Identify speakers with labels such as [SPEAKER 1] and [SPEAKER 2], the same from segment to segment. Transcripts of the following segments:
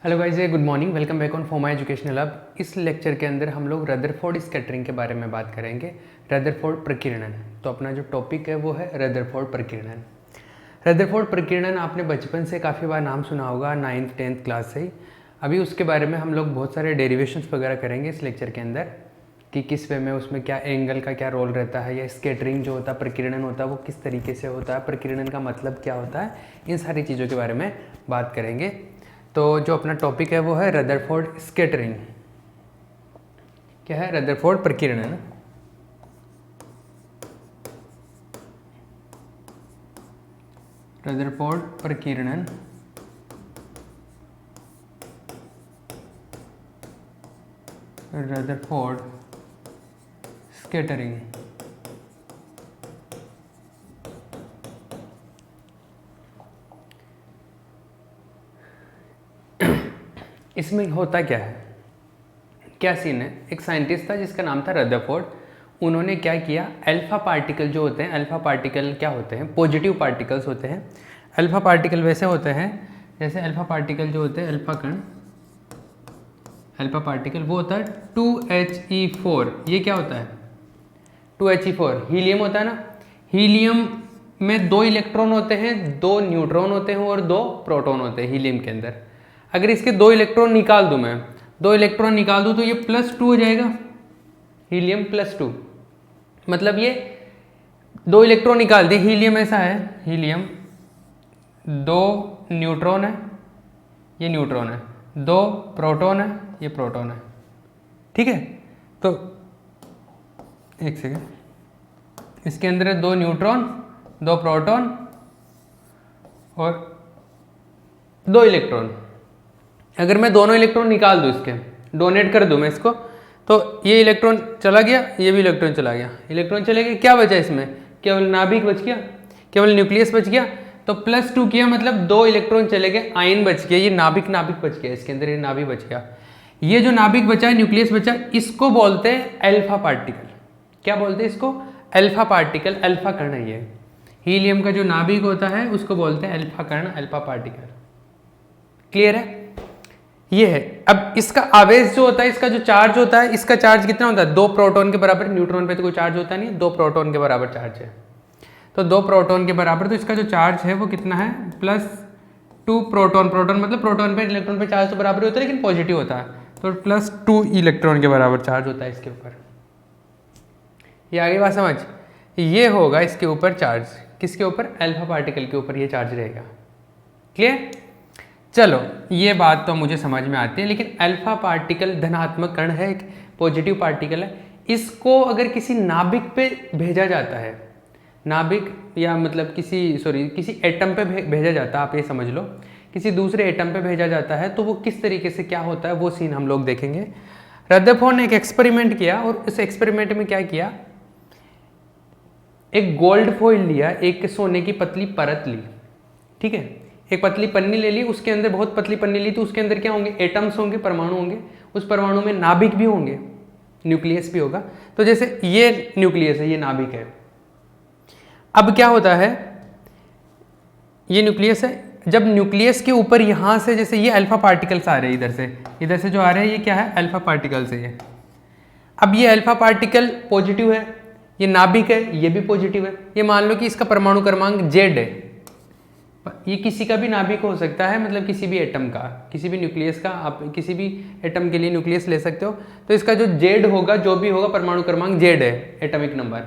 [SPEAKER 1] Hello guys, good morning. Welcome back on फॉर्मा educational hub. इस lecture के अंदर हम लोग रदरफोर्ड स्कैटरिंग के बारे में बात करेंगे, रदरफोर्ड प्रकीर्णन। तो अपना जो टॉपिक है वो है रदरफोर्ड प्रकीर्णन। रदरफोर्ड प्रकीर्णन आपने बचपन से काफ़ी बार नाम सुना होगा, 9th 10th क्लास से ही। अभी उसके बारे में हम लोग बहुत सारे डेरिवेशंस वगैरह करेंगे इस लेक्चर के अंदर कि किस वे में उसमें क्या एंगल का क्या रोल रहता है, या स्कैटरिंग जो होता है, प्रकीर्णन होता है, वो किस तरीके से होता है, प्रकीर्णन का मतलब क्या होता है, इन सारी चीज़ों के बारे में बात करेंगे। तो जो अपना टॉपिक है वो है रदरफोर्ड स्कैटरिंग। क्या है? रदरफोर्ड प्रकीर्णन। रदरफोर्ड प्रकीर्णन रदरफोर्ड स्कैटरिंग। इसमें होता क्या है, क्या सीन है? एक साइंटिस्ट था जिसका नाम था रदरफोर्ड। उन्होंने क्या किया, अल्फा पार्टिकल जो होते हैं, अल्फा पार्टिकल क्या होते हैं? पॉजिटिव पार्टिकल्स होते हैं। अल्फा पार्टिकल वैसे होते हैं जैसे अल्फा पार्टिकल जो होते हैं, अल्फा कण, अल्फा पार्टिकल वो होता है 2He4। ये क्या होता है? 2He4 हीलियम होता है ना। हीलियम में 2 इलेक्ट्रॉन होते हैं, 2 न्यूट्रॉन होते हैं और 2 प्रोटॉन होते हैं हीलियम के अंदर। अगर इसके 2 इलेक्ट्रॉन निकाल दूं, मैं 2 इलेक्ट्रॉन निकाल दूं तो ये +2 हो जाएगा, हीलियम +2। मतलब ये 2 इलेक्ट्रॉन निकाल दिए, हीलियम ऐसा है, हीलियम 2 न्यूट्रॉन है, ये न्यूट्रॉन है, 2 प्रोटॉन है, ये प्रोटॉन है। ठीक है, तो एक सेकेंड, इसके अंदर है 2 न्यूट्रॉन, 2 प्रोटॉन और 2 इलेक्ट्रॉन। अगर मैं दोनों इलेक्ट्रॉन निकाल दूं, इसके डोनेट कर दूं मैं इसको, तो ये इलेक्ट्रॉन चला गया, ये भी इलेक्ट्रॉन चला गया, इलेक्ट्रॉन चले गए, क्या बचा इसमें? केवल नाभिक बच गया, केवल न्यूक्लियस बच गया। तो +2 किया मतलब 2 इलेक्ट्रॉन चले गए, आयन बच गया, ये नाभिक बच गया, इसके अंदर ये नाभिक बच गया। ये जो नाभिक बचा है, न्यूक्लियस बचा, इसको बोलते हैं अल्फा पार्टिकल। क्या बोलते हैं इसको? अल्फा पार्टिकल, अल्फा कण है ये। हीलियम का जो नाभिक होता है उसको बोलते हैं अल्फा कण, अल्फा पार्टिकल। क्लियर है? ये है। अब इसका आवेश जो होता है, इसका जो चार्ज होता है, इसका चार्ज कितना होता है? 2 प्रोटॉन के बराबर। न्यूट्रॉन पे तो कोई चार्ज होता नहीं, 2 प्रोटॉन के बराबर चार्ज है। तो 2 प्रोटॉन के बराबर, तो इसका जो चार्ज है वो कितना है? +2 प्रोटॉन। प्रोटॉन मतलब प्रोटॉन पे इलेक्ट्रॉन पे चार्ज तो बराबर होता है लेकिन पॉजिटिव होता है, तो +2 इलेक्ट्रॉन के बराबर चार्ज होता है इसके ऊपर। ये आगे बात समझ? ये होगा इसके ऊपर चार्ज, किसके ऊपर? अल्फा पार्टिकल के ऊपर ये चार्ज रहेगा। क्लियर? चलो, ये बात तो मुझे समझ में आती है, लेकिन अल्फा पार्टिकल धनात्मक कण है, एक पॉजिटिव पार्टिकल है। इसको अगर किसी नाभिक पे भेजा जाता है, नाभिक या मतलब किसी एटम पे भेजा जाता है, आप ये समझ लो, किसी दूसरे एटम पे भेजा जाता है, तो वो किस तरीके से क्या होता है वो सीन हम लोग देखेंगे। रदरफोर्ड ने एक एक्सपेरिमेंट किया, और उस एक्सपेरिमेंट में क्या किया, एक गोल्ड फॉइल लिया, एक सोने की पतली परत ली। ठीक है, एक पतली पन्नी ले ली, उसके अंदर बहुत पतली पन्नी ली, तो उसके अंदर क्या होंगे? एटम्स होंगे, परमाणु होंगे। उस परमाणु में नाभिक भी होंगे, न्यूक्लियस भी होगा। तो जैसे ये न्यूक्लियस है, ये नाभिक है। अब क्या होता है, ये न्यूक्लियस है, जब न्यूक्लियस के ऊपर यहां से, जैसे ये अल्फा पार्टिकल्स आ रहे हैं, इधर से जो आ रहे हैं, ये क्या है? अल्फा पार्टिकल्स है ये। अब ये अल्फा पार्टिकल पॉजिटिव है, ये नाभिक है, ये भी पॉजिटिव है। ये मान लो कि इसका परमाणु क्रमांक Z है। ये किसी का भी नाभिक हो सकता है, मतलब किसी भी एटम का, किसी भी न्यूक्लियस का, आप किसी भी एटम के लिए न्यूक्लियस ले सकते हो। तो इसका जो Z होगा, जो भी होगा, परमाणु क्रमांक Z है, एटॉमिक नंबर।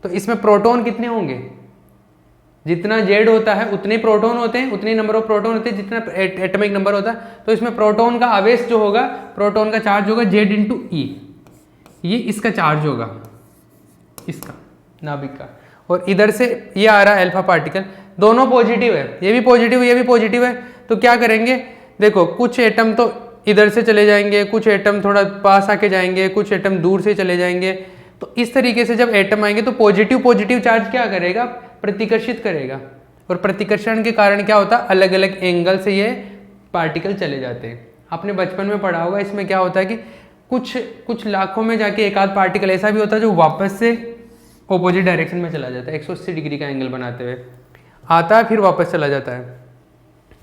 [SPEAKER 1] तो इसमें प्रोटॉन कितने होंगे? जितना Z होता है उतने प्रोटॉन होते हैं, उतने नंबर ऑफ प्रोटॉन होते हैं जितना एटॉमिक नंबर होता है। तो इसमें प्रोटॉन का आवेश जो होगा, प्रोटॉन का चार्ज होगा Z × E। ये इसका चार्ज होगा, इसका नाभिक का। और इधर से ये आ रहा है अल्फा पार्टिकल, दोनों पॉजिटिव है, ये भी पॉजिटिव, ये भी पॉजिटिव है। तो क्या करेंगे, देखो, कुछ एटम तो इधर से चले जाएंगे, कुछ एटम थोड़ा पास आके जाएंगे, कुछ एटम दूर से चले जाएंगे। तो इस तरीके से जब एटम आएंगे तो पॉजिटिव चार्ज क्या करेगा? प्रतिकर्षित करेगा। और प्रतिकर्षण के कारण क्या होता है? अलग अलग एंगल से ये पार्टिकल चले जाते हैं। आपने बचपन में पढ़ा होगा, इसमें क्या होता है कि कुछ लाखों में जाके एक आध पार्टिकल ऐसा भी होता है जो वापस से ऑपोजिट डायरेक्शन में चला जाता है, 180 डिग्री का एंगल बनाते हुए आता है, फिर वापस चला जाता है।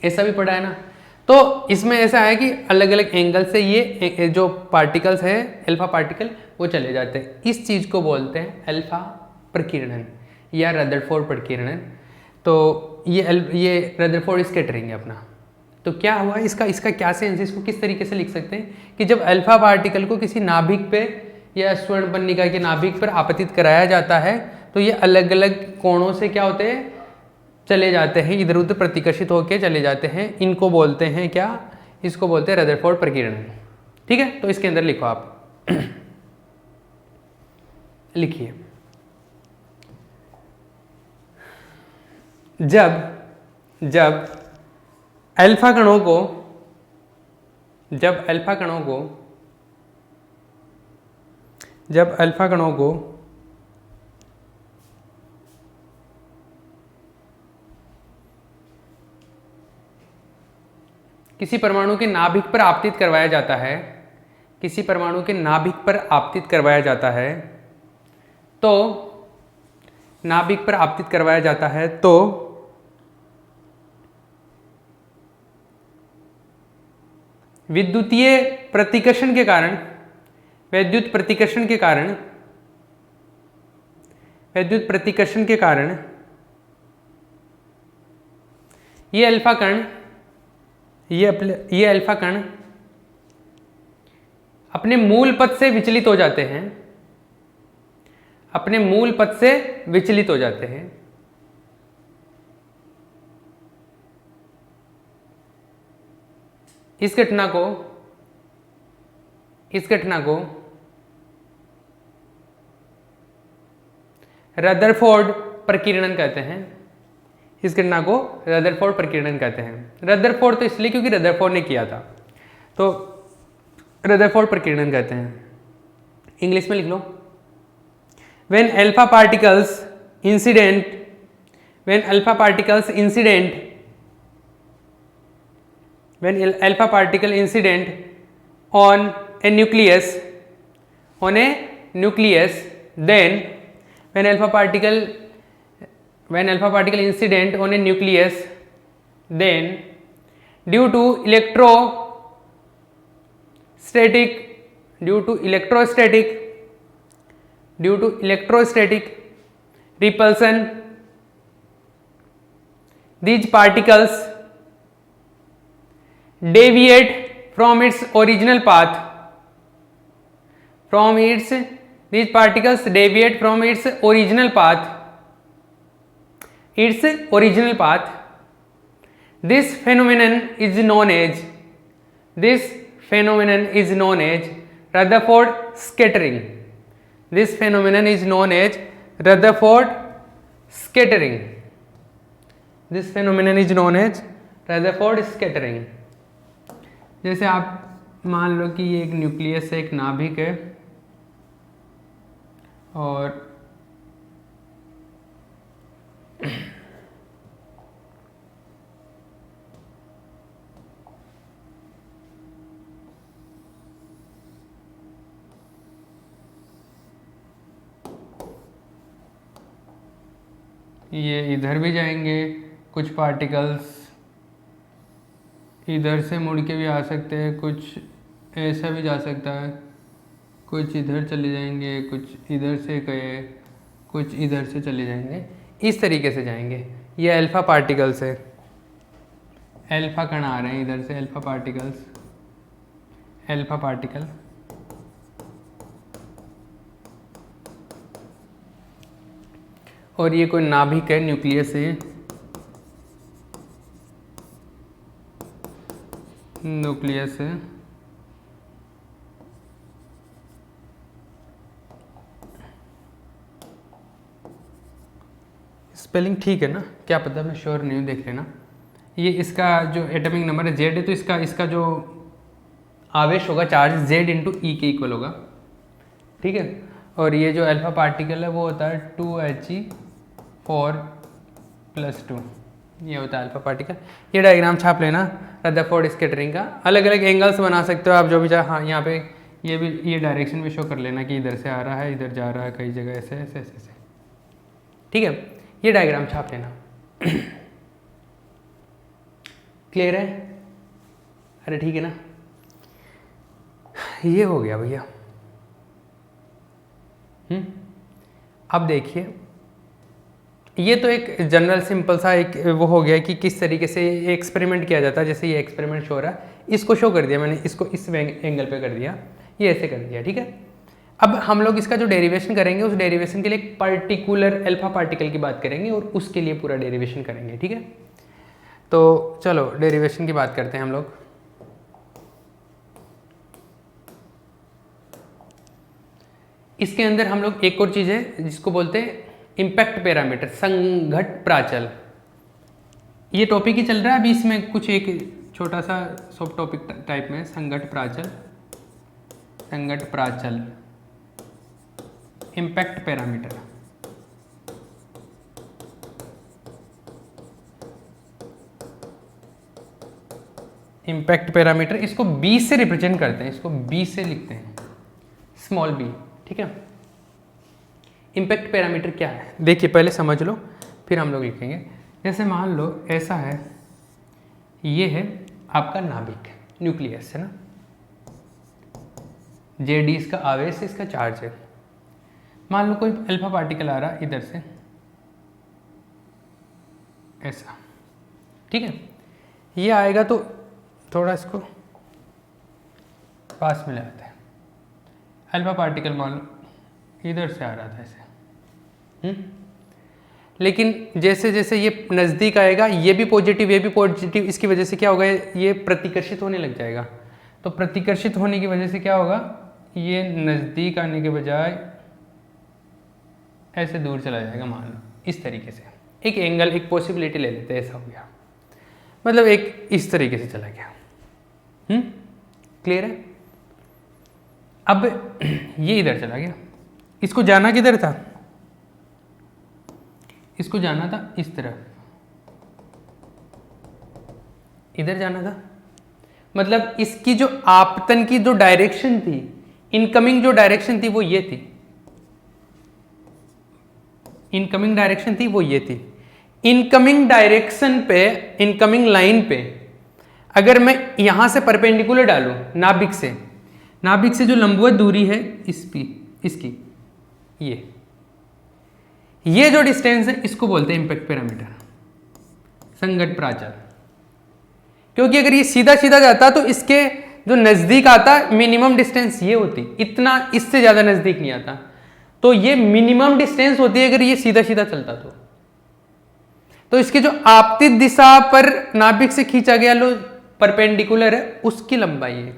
[SPEAKER 1] ऐसा भी पढ़ा है ना। तो इसमें ऐसा है कि अलग अलग एंगल से ये जो पार्टिकल्स है अल्फा पार्टिकल वो चले जाते हैं। इस चीज़ को बोलते हैं अल्फा प्रकीर्णन या रदरफोर्ड प्रकीर्णन। तो ये रदरफोर्ड स्कैटरिंग है अपना। तो क्या हुआ इसका क्या सेंस है, इसको किस तरीके से लिख सकते हैं कि जब अल्फा पार्टिकल को किसी नाभिक पे या स्वर्णपन्निका के नाभिक पर आपतित कराया जाता है तो ये अलग अलग कोणों से क्या होते हैं, चले जाते हैं, इधर उधर प्रतिकर्षित होकर चले जाते हैं। इनको बोलते हैं क्या, इसको बोलते हैं रदरफोर्ड प्रकीर्णन। ठीक है, तो इसके अंदर लिखो आप लिखिए, जब अल्फा कणों को किसी परमाणु के नाभिक पर आपतित करवाया जाता है, तो विद्युतीय प्रतिकर्षण के कारण ये अल्फा कण अपने मूल पथ से विचलित हो जाते हैं, इस घटना को रदरफोर्ड प्रकीर्णन कहते हैं। रदरफोर्ड तो इसलिए क्योंकि रदरफोर्ड ने किया था, तो रदरफोर्ड प्रकीर्णन कहते हैं। इंग्लिश में लिख लो, when alpha particles incident on a nucleus, then when alpha particle incident on a nucleus, then due to electrostatic repulsion, these particles deviate from its original path. This phenomenon is known as Rutherford scattering. जैसे आप मान लो कि ये एक nucleus है, एक नाभिक है, और ये इधर भी जाएंगे, कुछ पार्टिकल्स इधर से मुड़ के भी आ सकते हैं, कुछ ऐसा भी जा सकता है, कुछ इधर चले जाएंगे, कुछ इधर से गए, कुछ इधर से चले जाएंगे, इस तरीके से जाएंगे। ये अल्फा पार्टिकल्स है, अल्फा कण आ रहे हैं इधर से, अल्फा पार्टिकल। और ये कोई नाभिक है, न्यूक्लियस है, स्पेलिंग ठीक है ना, क्या पता, मैं श्योर नहीं हूँ, देख लेना। ये इसका जो एटॉमिक नंबर है Z है, तो इसका जो आवेश होगा चार्ज Z इंटू ई के इक्वल होगा। ठीक है, और ये जो अल्फा पार्टिकल है वो होता है 2He4+2, ये होता है अल्फा पार्टिकल। ये डायग्राम छाप लेना रदरफोर्ड स्कैटरिंग का। अलग अलग एंगल्स बना सकते हो आप जो भी चाहे। हाँ, यहाँ पे ये डायरेक्शन भी शो कर लेना कि इधर से आ रहा है, इधर जा रहा है, कई जगह ऐसे ऐसे ऐसे ऐसे। ठीक है, ये डायग्राम छाप लेना। क्लियर है? अरे ठीक है ना, ये हो गया भैया। अब देखिए, ये तो एक जनरल सिंपल सा एक वो हो गया कि किस तरीके से एक्सपेरिमेंट किया जाता है। जैसे ये एक्सपेरिमेंट शो हो रहा है, इसको शो कर दिया मैंने, इसको इस एंगल पे कर दिया, ये ऐसे कर दिया, ठीक है। अब हम लोग इसका जो डेरिवेशन करेंगे, उस डेरिवेशन के लिए एक पर्टिकुलर अल्फा पार्टिकल की बात करेंगे और उसके लिए पूरा डेरिवेशन करेंगे, ठीक है। तो चलो डेरिवेशन की बात करते हैं हम लोग। इसके अंदर हम लोग एक और चीज़ है जिसको बोलते हैं इम्पैक्ट पैरामीटर, संघट प्राचल। ये टॉपिक ही चल रहा है अभी, इसमें कुछ एक छोटा सा सब टॉपिक टाइप में, संघट प्राचल, संघट प्राचल, इम्पैक्ट पैरामीटर। इम्पैक्ट पैरामीटर, इसको बी से रिप्रेजेंट करते हैं, इसको बी से लिखते हैं, स्मॉल बी, ठीक है। इम्पैक्ट पैरामीटर क्या है देखिए, पहले समझ लो फिर हम लोग लिखेंगे। जैसे मान लो ऐसा है, ये है आपका नाभिक, न्यूक्लियस है ना, जेडी इसका आवेश, इसका चार्ज है। मान लो कोई अल्फा पार्टिकल आ रहा इधर से, ऐसा, ठीक है। ये आएगा तो थोड़ा इसको पास में ले आते हैं। अल्फा पार्टिकल मान लो इधर से आ रहा था ऐसे, लेकिन जैसे जैसे ये नज़दीक आएगा, ये भी पॉजिटिव, ये भी पॉजिटिव, इसकी वजह से क्या होगा, ये प्रतिकर्षित होने लग जाएगा। तो प्रतिकर्षित होने की वजह से क्या होगा, ये नज़दीक आने के बजाय ऐसे दूर चला जाएगा, मान लो इस तरीके से। एक एंगल, एक पॉसिबिलिटी ले लेते हैं, ऐसा हो गया, मतलब एक इस तरीके से चला गया। क्लियर है। अब ये इधर चला गया, इसको जाना किधर था, इसको जाना था इस तरफ, इधर जाना था। मतलब इसकी जो आपतन की जो डायरेक्शन थी, इनकमिंग जो डायरेक्शन थी वो ये थी, इनकमिंग डायरेक्शन थी वो ये थी। इनकमिंग डायरेक्शन पे, इनकमिंग लाइन पे अगर मैं यहां से परपेंडिकुलर डालूं नाभिक से, नाभिक से जो लंबवत दूरी है इसकी ये जो डिस्टेंस है, इसको बोलते हैं इम्पैक्ट पैरामीटर, संघट प्राचल। क्योंकि अगर ये सीधा सीधा जाता तो इसके जो नजदीक आता मिनिमम डिस्टेंस ये होती, इतना इससे ज्यादा नजदीक नहीं आता, तो ये मिनिमम डिस्टेंस होती है अगर ये सीधा सीधा चलता तो इसकी जो आपतित दिशा पर नाभिक से खींचा गया लो परपेंडिकुलर है, उसकी लंबाई है।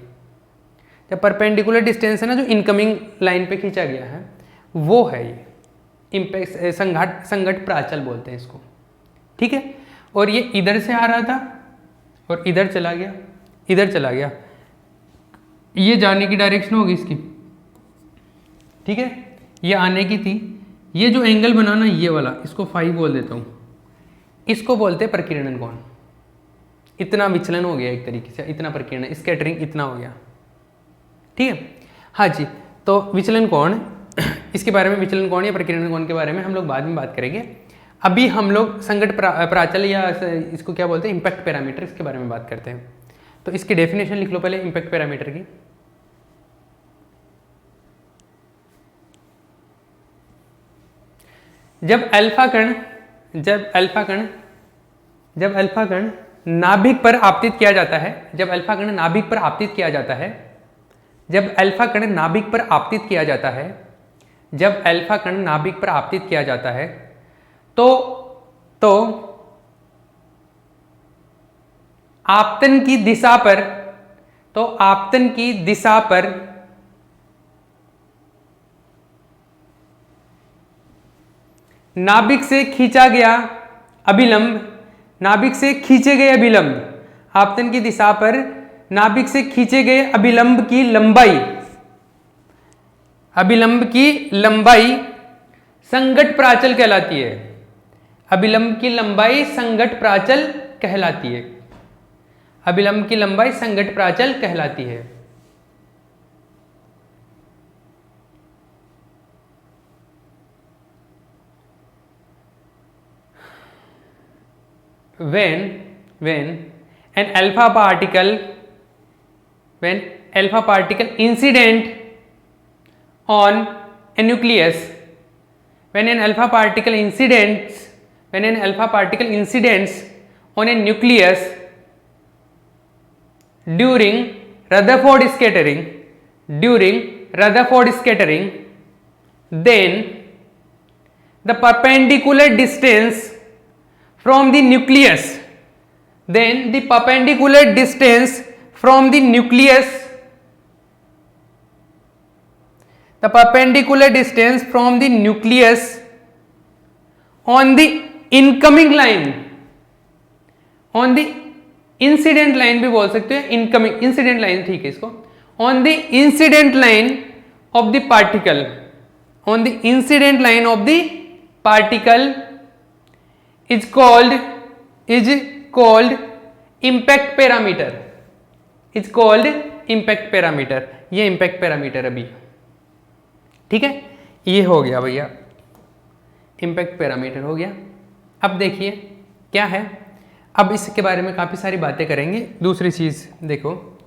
[SPEAKER 1] जब परपेंडिकुलर डिस्टेंस है ना, जो इनकमिंग लाइन पे खींचा गया है, वो है ये इम्पैक्ट, संघट प्राचल बोलते हैं इसको, ठीक है। और ये इधर से आ रहा था और इधर चला गया, इधर चला गया, ये जाने की डायरेक्शन होगी इसकी, ठीक है। ये आने की थी, ये जो एंगल बनाना ये वाला, इसको फाई बोल देता हूँ, इसको बोलते हैं प्रकीर्णन कोण। इतना विचलन हो गया एक तरीके से, इतना प्रकीर्णन, स्कैटरिंग इतना हो गया, ठीक है। हाँ जी, तो विचलन कोण, इसके बारे में, विचलन कोण या प्रकीर्णन कोण के बारे में हम लोग बाद में बात करेंगे। अभी हम लोग संघट प्राचल या इसको क्या बोलते हैं, इम्पैक्ट पैरामीटर, इसके बारे में बात करते हैं। तो इसकी डेफिनेशन लिख लो पहले इम्पैक्ट पैरामीटर की। जब अल्फा कण नाभिक पर आपतित किया जाता है, जब अल्फा कण नाभिक पर आपतित किया जाता है, जब अल्फा कण नाभिक पर आपतित किया जाता है, जब अल्फा कण नाभिक पर आपतित किया जाता है, तो आपतन की दिशा पर, तो आपतन की दिशा पर नाभिक से खींचा गया अभिलंब, नाभिक से खींचे गए अभिलंब, आपतन की दिशा पर नाभिक से खींचे गए अभिलंब की लंबाई, अभिलंब की लंबाई संघट प्राचल कहलाती है। अभिलंब की लंबाई संघट प्राचल कहलाती है, अभिलंब की लंबाई संघट प्राचल कहलाती है। when an alpha particle when alpha particle incident on a nucleus, when an alpha particle incidents on a nucleus during Rutherford scattering, then the perpendicular distance from the nucleus on the incoming line, on the incident line भी बोल सकते हैं, incoming incident line, ठीक है इसको, on the incident line of the particle, on the incident line of the particle is called impact parameter, is called impact parameter. ये impact parameter अभी, ठीक है, ये हो गया भैया, इम्पैक्ट पैरामीटर हो गया। अब देखिए क्या है, अब इसके बारे में काफ़ी सारी बातें करेंगे। दूसरी चीज़ देखो,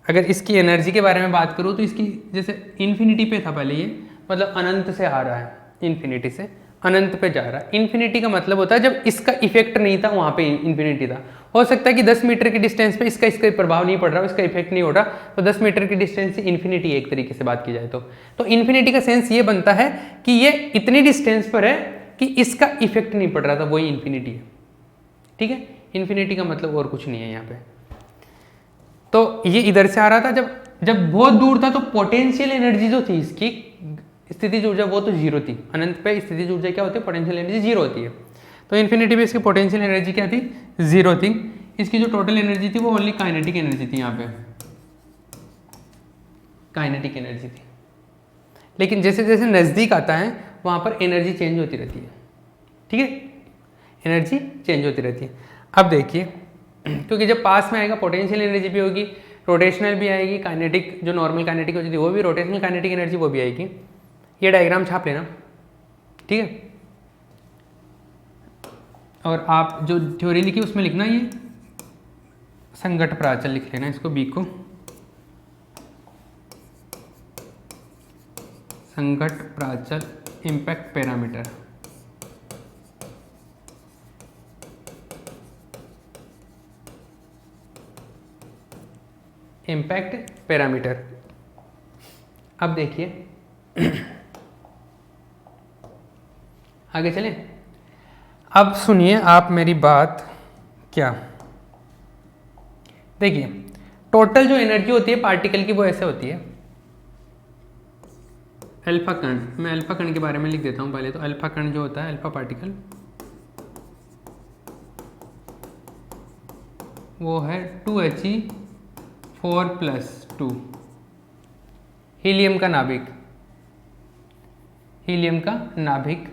[SPEAKER 1] अगर इसकी एनर्जी के बारे में बात करूँ तो इसकी जैसे इन्फिनिटी पे था पहले, ये मतलब अनंत से आ रहा है, इन्फिनिटी से अनंत पे जा रहा है। इन्फिनिटी का मतलब होता है जब इसका इफेक्ट नहीं था वहाँ पे इन्फिनिटी था। हो सकता है कि 10 मीटर की डिस्टेंस पे इसका प्रभाव नहीं पड़ रहा, इसका इफेक्ट नहीं हो रहा, तो 10 मीटर की डिस्टेंस से इन्फिनिटी एक तरीके से बात की जाए तो इन्फिनिटी का सेंस ये बनता है कि ये इतनी डिस्टेंस पर है कि इसका इफेक्ट नहीं पड़ रहा था, वही इन्फिनिटी है, ठीक है। इन्फिनिटी का मतलब और कुछ नहीं है यहाँ पे। तो ये इधर से आ रहा था, जब बहुत दूर था तो पोटेंशियल एनर्जी जो थी इसकी स्थितिज ऊर्जा वो तो जीरो थी। अनंत पे स्थितिज ऊर्जा क्या होती है, पोटेंशियल एनर्जी जीरो होती है। तो इन्फिनिटी पे इसकी पोटेंशियल एनर्जी क्या थी, जीरो थी। इसकी जो टोटल एनर्जी थी वो ओनली काइनेटिक एनर्जी थी, यहाँ पे काइनेटिक एनर्जी थी। लेकिन जैसे जैसे नज़दीक आता है वहाँ पर एनर्जी चेंज होती रहती है, ठीक है, एनर्जी चेंज होती रहती है। अब देखिए, क्योंकि जब पास में आएगा पोटेंशियल एनर्जी भी होगी, रोटेशनल भी आएगी, काइनेटिक जो नॉर्मल काइनेटिक होती थी वो भी, रोटेशनल काइनेटिक एनर्जी वो भी आएगी। ये डायग्राम छाप लेना, ठीक है। और आप जो थ्योरी लिखी उसमें लिखना ये संघट्ट प्राचल लिख लेना, इसको बी को संघट्ट प्राचल इम्पैक्ट पैरामीटर। Impact parameter. अब देखिए आगे चलें। अब सुनिए आप मेरी बात, क्या देखिए, टोटल जो एनर्जी होती है पार्टिकल की वो ऐसे होती है। अल्फा कण, मैं अल्फा कण के बारे में लिख देता हूं पहले। तो अल्फा कण जो होता है, अल्फा पार्टिकल, वो है 2He4+2, हीलियम का नाभिक, हीलियम का नाभिक।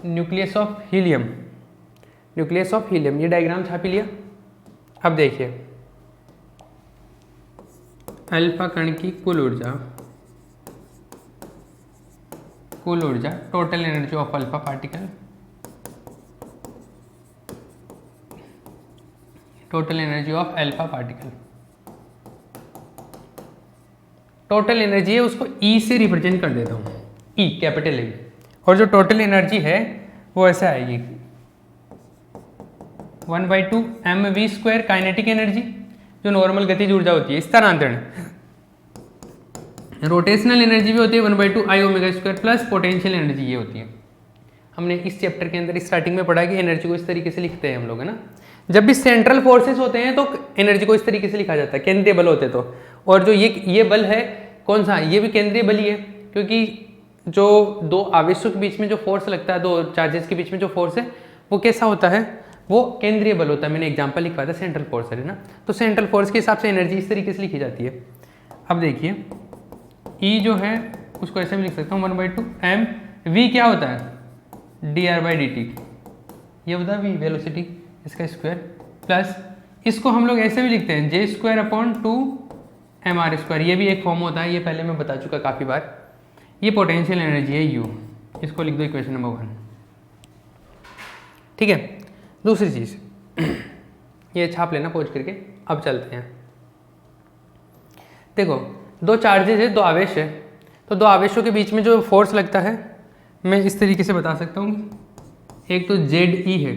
[SPEAKER 1] Nucleus of helium, nucleus of helium, ये डायग्राम छाप लिया। अब देखिए, अल्फा कण की कुल ऊर्जा, total energy of alpha particle, total energy of alpha particle, total energy है उसको ई से रिप्रेजेंट कर देता हूँ, ई कैपिटल ई। और जो टोटल एनर्जी है वो ऐसे आएगी 1/2 mv² काइनेटिक एनर्जी, जो नॉर्मल गतिज ऊर्जा होती है, स्थानांतरण। रोटेशनल एनर्जी भी होती है 1/2 I⍵² प्लस पोटेंशियल एनर्जी ये होती है। हमने इस चैप्टर के अंदर स्टार्टिंग में पढ़ा कि एनर्जी को इस तरीके से लिखते हैं हम लोग, है ना। जब भी सेंट्रल फोर्सेस होते हैं तो एनर्जी को इस तरीके से लिखा जाता है, केंद्रीय बल होते तो। और जो ये बल है कौन सा, ये भी केंद्रीय बल ही है, क्योंकि जो दो आवेशों के बीच में जो फोर्स लगता है, दो चार्जेस के बीच में जो फोर्स है वो कैसा होता है, वो केंद्रीय बल होता है। मैंने एग्जांपल लिखवाया था सेंट्रल फोर्स है ना। तो सेंट्रल फोर्स के हिसाब से एनर्जी इस तरीके से लिखी जाती है। अब देखिए, ई जो है उसको ऐसे में लिख सकता हूँ 1/2 mv क्या होता है, dr/dt, ये होता है v वेलोसिटी, इसका स्क्वायर, प्लस इसको हम लोग ऐसे भी लिखते हैं J²/2 mr²। ये भी एक फॉर्म होता है, ये पहले मैं बता चुका काफ़ी बार। ये पोटेंशियल एनर्जी है u, इसको लिख दो इक्वेशन नंबर 1। ठीक है। दूसरी चीज़ ये छाप लेना पहुँच करके। अब चलते हैं, देखो दो चार्जेज है, दो आवेश है, तो दो आवेशों के बीच में जो फोर्स लगता है मैं इस तरीके से बता सकता हूँ। एक तो ZE है,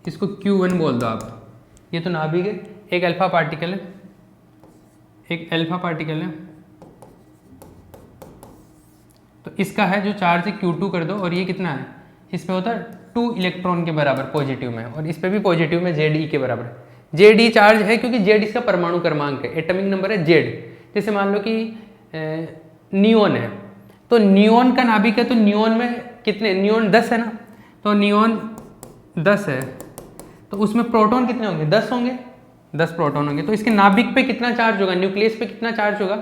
[SPEAKER 1] इसको Q1 बोल दो आप, ये तो नाभिक है, एक अल्फा पार्टिकल है, एक अल्फा पार्टिकल है, तो इसका है जो चार्ज है Q2 कर दो, और ये कितना है, इस पे होता है 2 इलेक्ट्रॉन के बराबर पॉजिटिव में, और इस पे भी पॉजिटिव में ZE के बराबर। ZE चार्ज है क्योंकि Z इसका परमाणु क्रमांक है, एटॉमिक नंबर है Z। जैसे मान लो कि नियोन है, तो नियोन का नाभिक है, तो नियोन में कितने, नियोन 10 है ना, तो नियोन 10 है, तो उसमें प्रोटॉन कितने होंगे, 10 होंगे, 10 प्रोटॉन होंगे। तो इसके नाभिक पे कितना चार्ज होगा, न्यूक्लियस पे कितना चार्ज होगा,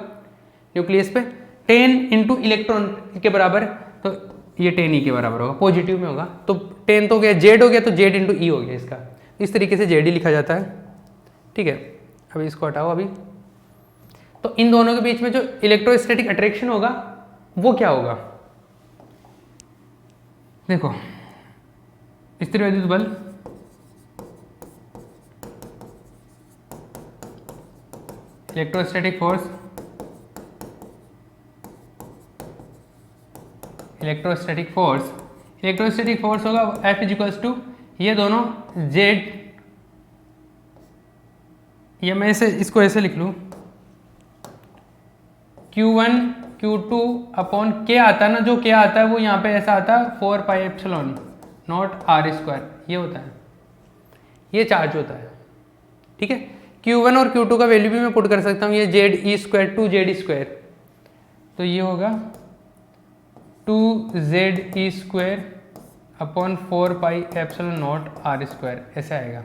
[SPEAKER 1] न्यूक्लियस पे 10 इंटू इलेक्ट्रॉन के बराबर, तो ये 10 E के बराबर होगा, पॉजिटिव में होगा, तो 10 तो हो गया, Z हो गया, तो Z इंटू E हो गया इसका। इस तरीके से ZE लिखा जाता है, ठीक है। अभी इसको हटाओ अभी। तो इन दोनों के बीच में जो इलेक्ट्रोस्टैटिक अट्रैक्शन होगा वो क्या होगा, देखो स्थिर वैद्युत बल, electrostatic force, electrostatic force, electrostatic force होगा F इक्वल्स टू ये दोनों Z, ये मैं इसको ऐसे लिख लूँ, Q1 Q2 अपॉन K आता है ना, जो K आता है वो यहाँ पे ऐसा आता है 4 pi epsilon not R square, ये होता है, ये चार्ज होता है, ठीक है। Q1 और Q2 का वैल्यू भी मैं पुट कर सकता हूँ, ये ZE स्क्वायर 2Z स्क्वायर, तो ये होगा 2ZE square upon 4 pi epsilon not R square, ऐसे आएगा,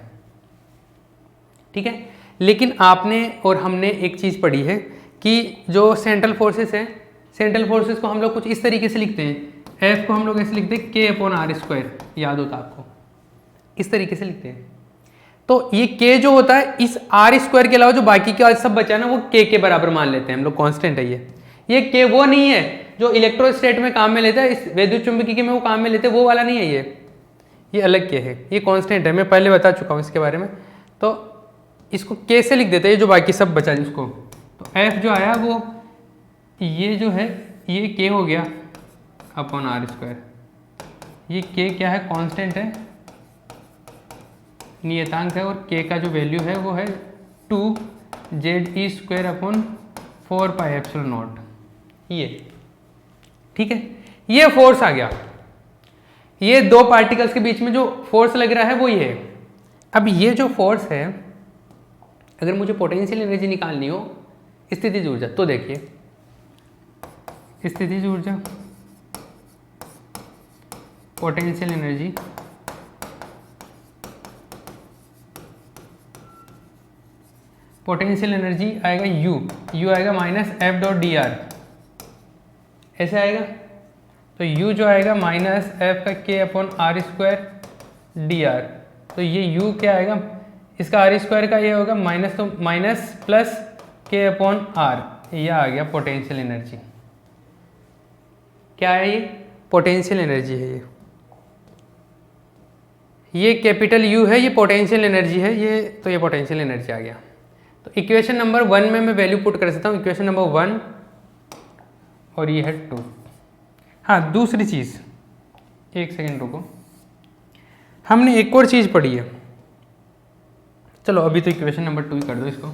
[SPEAKER 1] ठीक है। लेकिन आपने और हमने एक चीज़ पढ़ी है कि जो सेंट्रल फोर्सेस हैं, सेंट्रल फोर्सेस को हम लोग कुछ इस तरीके से लिखते हैं, F को हम लोग ऐसे लिखते हैं K अपॉन R स्क्वायर, याद होता है आपको, इस तरीके से लिखते हैं। तो ये K जो होता है, इस R स्क्वायर के अलावा जो बाकी का सब बचा ना, वो K के बराबर मान लेते हैं हम लोग, कांस्टेंट है ये K वो नहीं है जो इलेक्ट्रोस्टैट में काम में लेता है, इस वैद्युत चुंबकीय में वो काम में लेते हैं, वो वाला नहीं है ये अलग K है, ये कांस्टेंट है, मैं पहले बता चुका हूँ इसके बारे में। तो इसको K से लिख देते हैं, जो बाकी सब बचा जिसको, तो F जो आया वो ये जो है ये K हो गया अपॉन R स्क्वायर, ये K क्या है, कांस्टेंट है, नियतांक है, और K का जो वैल्यू है वो है 2ZE square upon 4 pi epsilon not, ये, ठीक है। ये फोर्स आ गया, ये दो पार्टिकल्स के बीच में जो फोर्स लग रहा है वो ये है। अब ये जो फोर्स है, अगर मुझे पोटेंशियल एनर्जी निकालनी हो, स्थितिज ऊर्जा, तो देखिए स्थितिज ऊर्जा, पोटेंशियल एनर्जी, पोटेंशियल एनर्जी आएगा U आएगा minus F dot D R, ऐसे आएगा। तो U जो आएगा माइनस F का K upon R square D R, तो ये U क्या आएगा, इसका R स्क्वायर का ये होगा माइनस, तो minus plus K upon R, ये आ गया पोटेंशियल एनर्जी। क्या है ये, पोटेंशियल एनर्जी है ये कैपिटल U है, ये पोटेंशियल एनर्जी है ये, तो ये पोटेंशियल एनर्जी आ गया। तो इक्वेशन नंबर 1 में मैं वैल्यू पुट कर सकता हूँ, इक्वेशन नंबर 1, और ये है 2। हाँ, दूसरी चीज़, एक सेकेंड रुको, हमने एक और चीज़ पढ़ी है, चलो अभी तो इक्वेशन नंबर 2 ही कर दो इसको,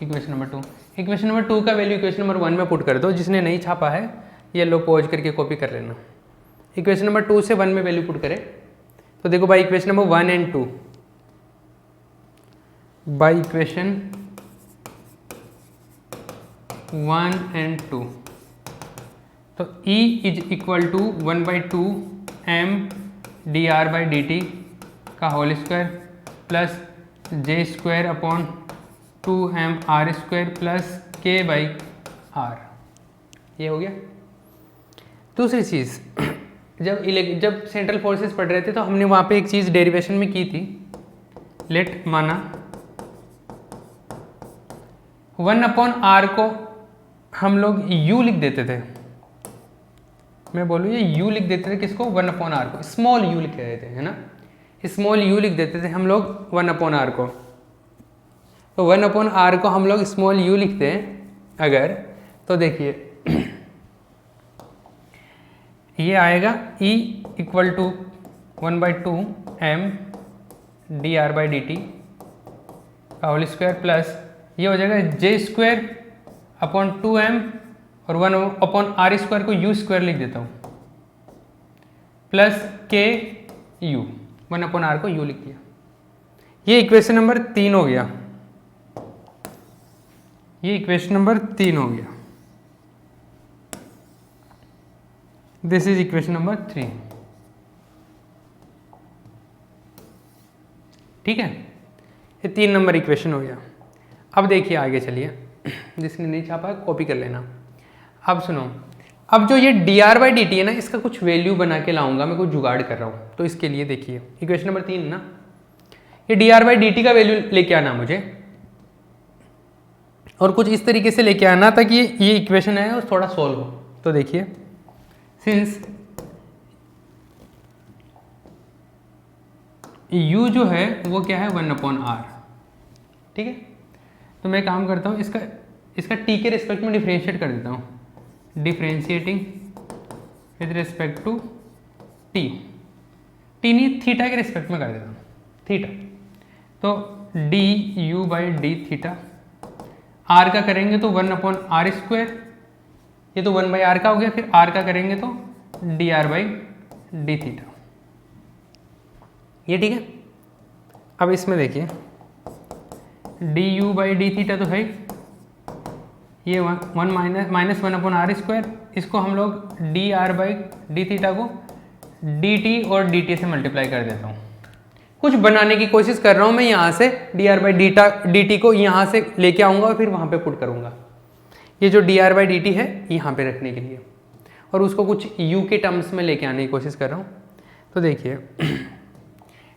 [SPEAKER 1] इक्वेशन नंबर 2 का वैल्यू इक्वेशन नंबर 1 में पुट कर दो, जिसने नहीं छापा है ये लो पॉज करके कॉपी कर लेना। इक्वेशन नंबर 2 से 1 में वैल्यू पुट करें, तो देखो by equation number 1 and 2, by equation 1 and 2, तो E is equal to 1/2 m dr/dt का whole square plus J square upon 2m R square plus K/R, ये हो गया। दूसरी चीज़, जब सेंट्रल फोर्सेस पढ़ रहे थे तो हमने वहाँ पे एक चीज़ डेरिवेशन में की थी, लेट माना 1/r को हम लोग U लिख देते थे, मैं बोलूँ ये u लिख देते थे किसको, 1/r को, स्मॉल u लिख रहे थे, है ना, स्मॉल u लिख देते थे हम लोग 1/r को। तो 1/r को हम लोग स्मॉल u लिखते हैं अगर, तो देखिए ये आएगा E = 1/2 m dr/dt का होल स्क्वायर प्लस ये हो जाएगा J²/2m और 1/r² को u² लिख देता हूँ प्लस KU, 1/r को u लिख दिया। ये इक्वेशन नंबर 3 हो गया, ये इक्वेशन नंबर 3 हो गया। This is equation number 3। ठीक है, ये 3 नंबर इक्वेशन हो गया। अब देखिए आगे चलिए, जिसने नहीं छापा कॉपी कर लेना। अब सुनो, अब जो ये dr/dt है ना, इसका कुछ वैल्यू बना के लाऊंगा, मैं कुछ जुगाड़ कर रहा हूँ। तो इसके लिए देखिए इक्वेशन नंबर 3 ना, ये dr/dt का वैल्यू लेके आना मुझे, और कुछ इस तरीके से लेके आना ताकि ये इक्वेशन है और थोड़ा सोल्व हो। तो देखिए सिंस u जो है वो क्या है 1/r, ठीक है, तो मैं काम करता हूँ इसका t के रिस्पेक्ट में डिफ्रेंशिएट कर देता हूँ, differentiating with respect to t नहीं थीटा के रिस्पेक्ट में कर देता हूँ, थीटा। तो du/d थीटा, r का करेंगे तो 1/r², ये तो 1/r का हो गया, फिर r का करेंगे तो dr/d थीटा, ये ठीक है। अब इसमें देखिए du/d थीटा तो है, ये 1/r², इसको हम लोग dr/d थीटा को dt और dt से मल्टीप्लाई कर देता हूँ। कुछ बनाने की कोशिश कर रहा हूँ मैं, यहाँ से dr/dt को यहाँ से लेके आऊँगा और फिर वहाँ पे पुट करूँगा। ये जो dr/dt है यहाँ पे रखने के लिए, और उसको कुछ u के टर्म्स में लेके आने की कोशिश कर रहा हूँ। तो देखिए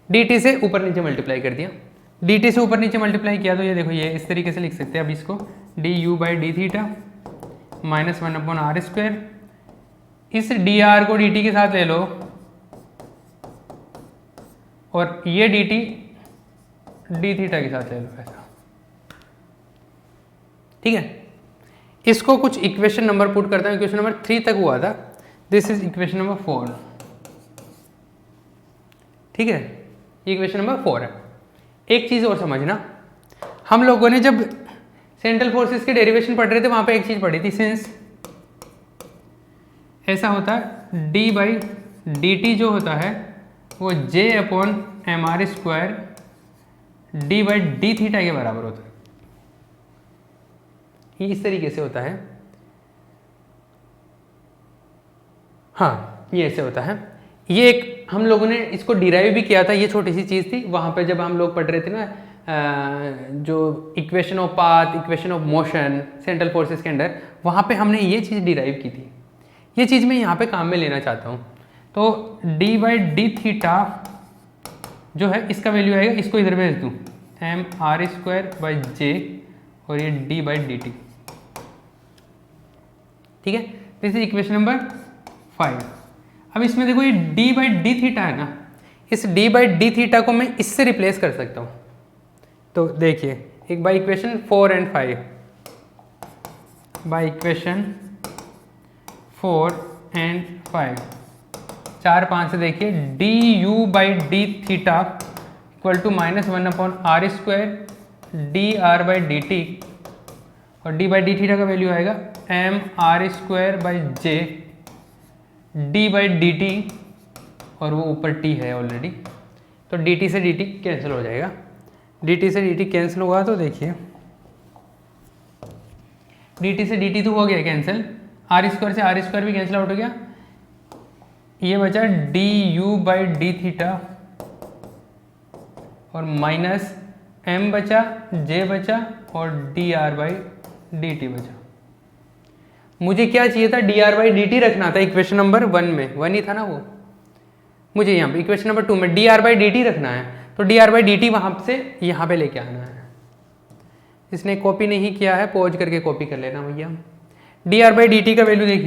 [SPEAKER 1] dt से ऊपर नीचे मल्टीप्लाई कर दिया, dt से ऊपर नीचे मल्टीप्लाई किया, तो ये देखो ये इस तरीके से लिख सकते हैं अब इसको, du/d थीटा माइनस 1/r², इस dr को dt के साथ ले लो और ये dt d थीटा के साथ ले लो, ऐसा, ठीक है। इसको कुछ इक्वेशन नंबर पुट करता हूँ, इक्वेशन नंबर 3 तक हुआ था, दिस इज इक्वेशन नंबर 4, ठीक है, ये इक्वेशन नंबर 4 है। एक चीज़ और समझना, हम लोगों ने जब सेंट्रल फोर्सेस के डेरिवेशन पढ़ रहे थे वहाँ पे एक चीज़ पढ़ी थी, सिंस ऐसा होता है d/dt जो होता है वो J/mr² d/d थीटा के बराबर होता है, ये इस तरीके से होता है, हाँ ये ऐसे होता है। ये एक हम लोगों ने इसको डिराइव भी किया था, ये छोटी सी चीज़ थी वहाँ पे जब हम लोग पढ़ रहे थे ना, जो equation of path, equation of motion central forces के अंदर, वहाँ पे हमने ये चीज़ डिराइव की थी। ये चीज़ मैं यहाँ पे काम में लेना चाहता हूँ। तो d/d थीटा जो है इसका वैल्यू आएगा, इसको इधर भेज दूँ mr²/j और ये d/dt, ठीक है। This is equation number 5। अब इसमें देखो ये d/d थीटा है ना, इस d/d थीटा को मैं इससे रिप्लेस कर सकता हूँ। तो देखिए एक बाय इक्वेशन 4 और 5, बाय इक्वेशन 4 और 5, 4 5 से देखिए du/d theta equal to -1/r² dr/dt, और d/d थीटा का वैल्यू आएगा mr²/j d/dt, और वो ऊपर t है ऑलरेडी, तो dt से dt कैंसिल हो जाएगा, dt से dt कैंसिल हुआ तो देखिए dt से dt तो हो गया कैंसिल, r² से r² भी कैंसिल आउट हो गया, ये बचा du/d थीटा और माइनस m बचा, j बचा और dr/dt बचा। मुझे क्या चाहिए था, dr/dt रखना था इक्वेशन नंबर 1 में, 1 ही था ना वो, मुझे यहाँ पे इक्वेशन नंबर 2 में dr/dt रखना है, तो dr/dt वहाँ से यहाँ पे लेके आना है। इसने कॉपी नहीं किया है, पॉज करके कॉपी कर लेना भैया। dr/dt का वैल्यू देखिए